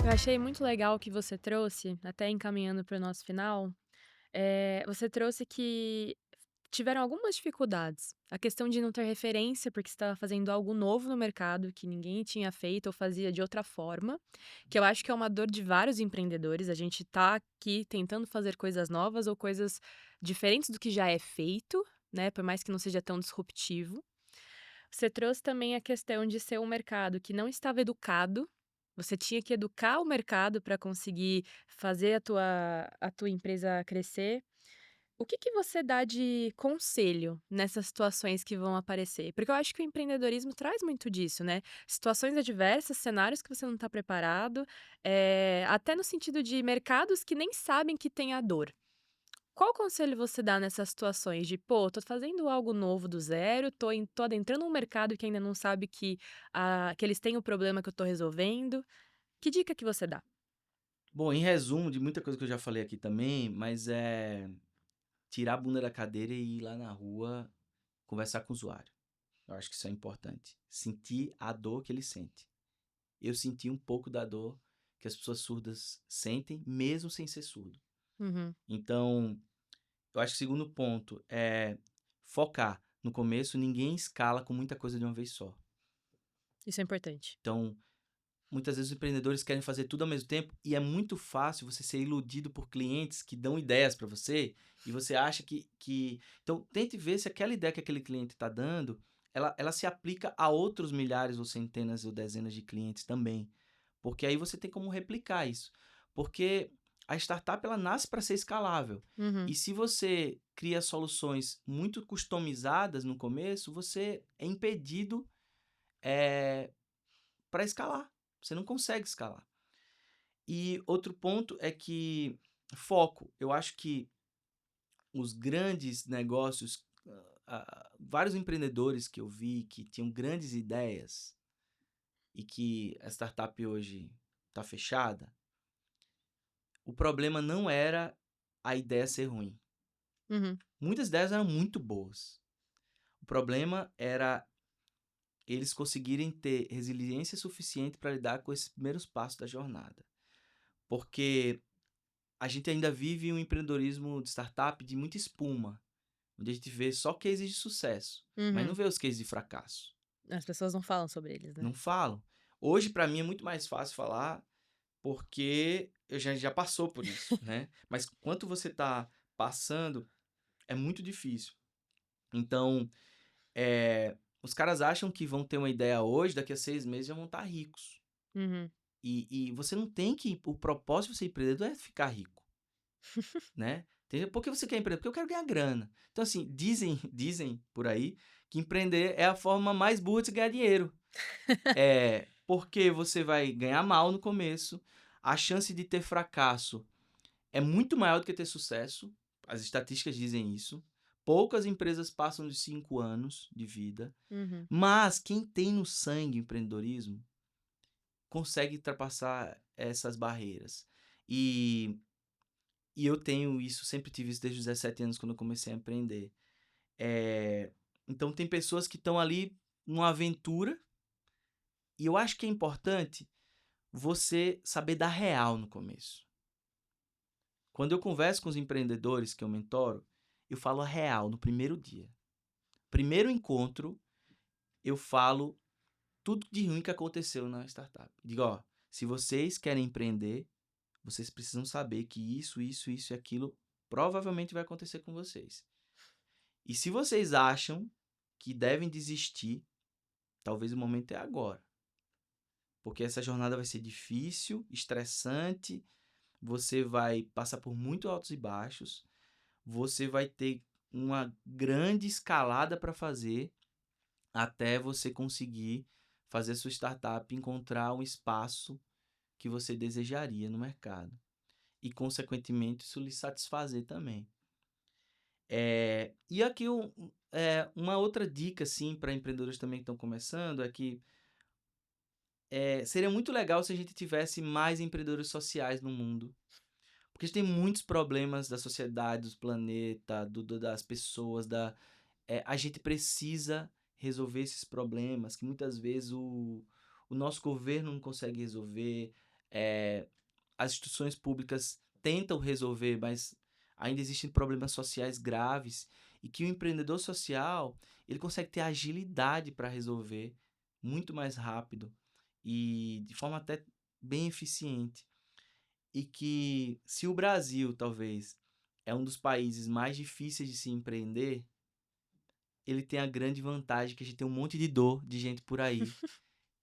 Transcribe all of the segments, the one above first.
Eu achei muito legal o que você trouxe, até encaminhando para o nosso final, você trouxe que tiveram algumas dificuldades. A questão de não ter referência, porque você estava fazendo algo novo no mercado que ninguém tinha feito ou fazia de outra forma, que eu acho que é uma dor de vários empreendedores. A gente tá aqui tentando fazer coisas novas ou coisas diferentes do que já é feito, né, por mais que não seja tão disruptivo. Você trouxe também a questão de ser um mercado que não estava educado, você tinha que educar o mercado para conseguir fazer a tua empresa crescer. O que que você dá de conselho nessas situações que vão aparecer? Porque eu acho que o empreendedorismo traz muito disso, né, situações adversas, cenários que você não está preparado, até no sentido de mercados que nem sabem que tem a dor. Qual conselho você dá nessas situações de: "Pô, tô fazendo algo novo do zero, tô adentrando um mercado que ainda não sabe que eles têm o problema que eu tô resolvendo". Que dica que você dá? Bom, em resumo de muita coisa que eu já falei aqui também, mas é tirar a bunda da cadeira e ir lá na rua conversar com o usuário. Eu acho que isso é importante. Sentir a dor que ele sente. Eu senti um pouco da dor que as pessoas surdas sentem, mesmo sem ser surdo. Uhum, Então, eu acho que o segundo ponto é focar. No começo, ninguém escala com muita coisa de uma vez só. isso é importante. Então, muitas vezes os empreendedores querem fazer tudo ao mesmo tempo e é muito fácil você ser iludido por clientes que dão ideias para você e você acha que... Então, tente ver se aquela ideia que aquele cliente está dando, ela se aplica a outros milhares ou centenas ou dezenas de clientes também. Porque aí você tem como replicar isso. Porque a startup ela nasce para ser escalável. Uhum. E se você cria soluções muito customizadas no começo, você é impedido para escalar. Você não consegue escalar. E outro ponto é que foco. Eu acho que os grandes negócios, vários empreendedores que eu vi que tinham grandes ideias e que a startup hoje está fechada, o problema não era a ideia ser ruim. Uhum. Muitas ideias eram muito boas. O problema era eles conseguirem ter resiliência suficiente para lidar com esses primeiros passos da jornada. Porque a gente ainda vive um empreendedorismo de startup de muita espuma, onde a gente vê só cases de sucesso, mas não Uhum. vê os cases de fracasso. As pessoas não falam sobre eles, né. Não falam. Hoje, para mim, é muito mais fácil falar, porque eu já passou por isso, né? Mas quanto você está passando, é muito difícil. Então, os caras acham que vão ter uma ideia hoje, daqui a 6 meses já vão estar ricos. Uhum. E você não tem que... O propósito de você empreendedor é ficar rico. Né? Por que você quer empreender? Porque eu quero ganhar grana. Então, assim, dizem por aí que empreender é a forma mais burra de se ganhar dinheiro. Porque você vai ganhar mal no começo, a chance de ter fracasso é muito maior do que ter sucesso. As estatísticas dizem isso. Poucas empresas passam de 5 anos de vida, Uhum. mas quem tem no sangue o empreendedorismo consegue ultrapassar essas barreiras. E E eu tenho isso, sempre tive isso desde os 17 anos, quando eu comecei a empreender. Então, tem pessoas que estão ali numa aventura, e eu acho que é importante você saber dar real no começo. Quando eu converso com os empreendedores que eu mentoro, eu falo a real no primeiro dia. Primeiro encontro, eu falo tudo de ruim que aconteceu na startup. Digo, ó, se vocês querem empreender, vocês precisam saber que isso e aquilo provavelmente vai acontecer com vocês. E se vocês acham que devem desistir, talvez o momento é agora. Porque essa jornada vai ser difícil, estressante, você vai passar por muitos altos e baixos, você vai ter uma grande escalada para fazer até você conseguir fazer a sua startup encontrar um espaço que você desejaria no mercado. E, consequentemente, isso lhe satisfazer também. E aqui uma outra dica assim, para empreendedores também que estão começando é que seria muito legal se a gente tivesse mais empreendedores sociais no mundo. Porque a gente tem muitos problemas da sociedade, do planeta, das pessoas. A gente precisa resolver esses problemas que muitas vezes o nosso governo não consegue resolver. as instituições públicas tentam resolver, mas ainda existem problemas sociais graves e que o empreendedor social, ele consegue ter agilidade para resolver muito mais rápido e de forma até bem eficiente. E que se o Brasil, talvez, é um dos países mais difíceis de se empreender, ele tem a grande vantagem que a gente tem um monte de dor de gente por aí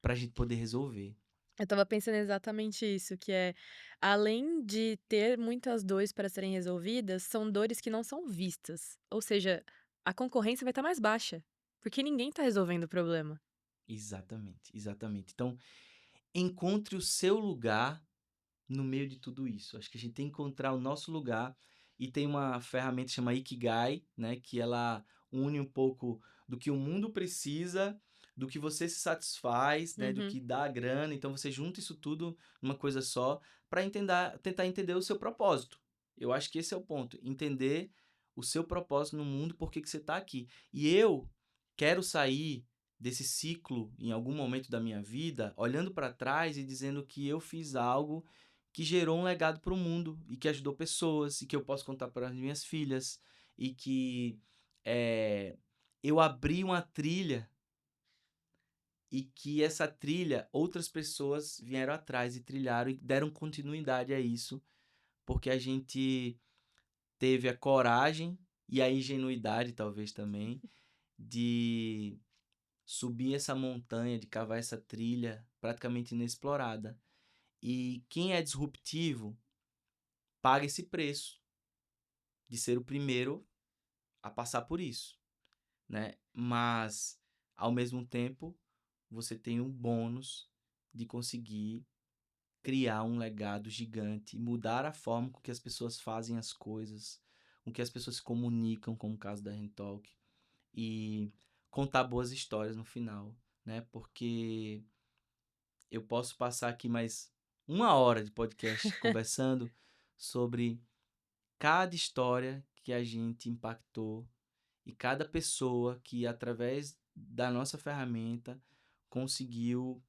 pra gente poder resolver. Eu estava pensando exatamente isso, que é, além de ter muitas dores para serem resolvidas, são dores que não são vistas. Ou seja, a concorrência vai estar mais baixa, porque ninguém está resolvendo o problema. Exatamente, exatamente. Então, encontre o seu lugar no meio de tudo isso. Acho que a gente tem que encontrar o nosso lugar e tem uma ferramenta que chama Ikigai, né, que ela une um pouco do que o mundo precisa, do que você se satisfaz, né, do Uhum. que dá a grana. Então você junta isso tudo numa coisa só para tentar entender o seu propósito. Eu acho que esse é o ponto, entender o seu propósito no mundo, por que que você está aqui. E eu quero sair desse ciclo em algum momento da minha vida, olhando para trás e dizendo que eu fiz algo que gerou um legado para o mundo e que ajudou pessoas e que eu posso contar para as minhas filhas e que eh, eu abri uma trilha e que essa trilha outras pessoas vieram atrás e trilharam e deram continuidade a isso, porque a gente teve a coragem e a ingenuidade talvez também de subir essa montanha, de cavar essa trilha praticamente inexplorada. E quem é disruptivo paga esse preço de ser o primeiro a passar por isso, né? Mas, ao mesmo tempo, você tem um bônus de conseguir criar um legado gigante, mudar a forma com que as pessoas fazem as coisas, com que as pessoas se comunicam, como o caso da Rentalk, e contar boas histórias no final, né? Porque eu posso passar aqui mais 1 hora de podcast conversando sobre cada história que a gente impactou e cada pessoa que, através da nossa ferramenta, conseguiu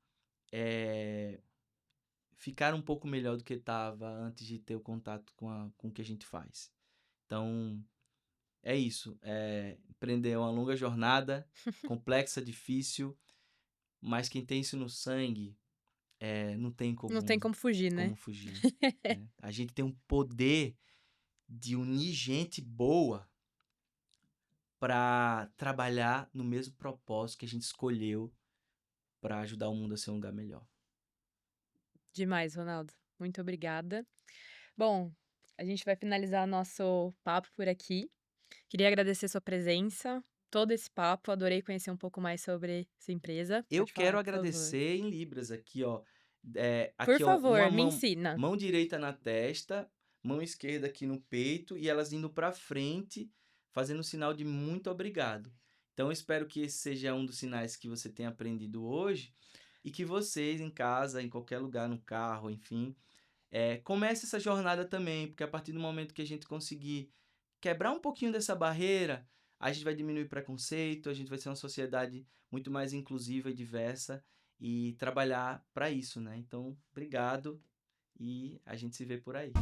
ficar um pouco melhor do que estava antes de ter o contato com o que a gente faz. Então, é isso. Empreender é uma longa jornada, complexa, difícil, mas quem tem isso no sangue, não tem Não tem como fugir, né? como fugir. Né? A gente tem um poder de unir gente boa para trabalhar no mesmo propósito que a gente escolheu para ajudar o mundo a ser um lugar melhor. Demais, Ronaldo. Muito obrigada. Bom, a gente vai finalizar nosso papo por aqui. Queria agradecer sua presença, todo esse papo, adorei conhecer um pouco mais sobre sua empresa. Eu Pode falar, quero por favor. agradecer em libras aqui, ó. Por Aqui, ó, uma favor, me ensina. mão direita na testa, mão esquerda aqui no peito e elas indo para frente, fazendo um sinal de muito obrigado. Então, eu espero que esse seja um dos sinais que você tenha aprendido hoje e que vocês em casa, em qualquer lugar, no carro, enfim, comece essa jornada também, porque a partir do momento que a gente conseguir quebrar um pouquinho dessa barreira, a gente vai diminuir preconceito, a gente vai ser uma sociedade muito mais inclusiva e diversa e trabalhar para isso, né? Então, obrigado e a gente se vê por aí.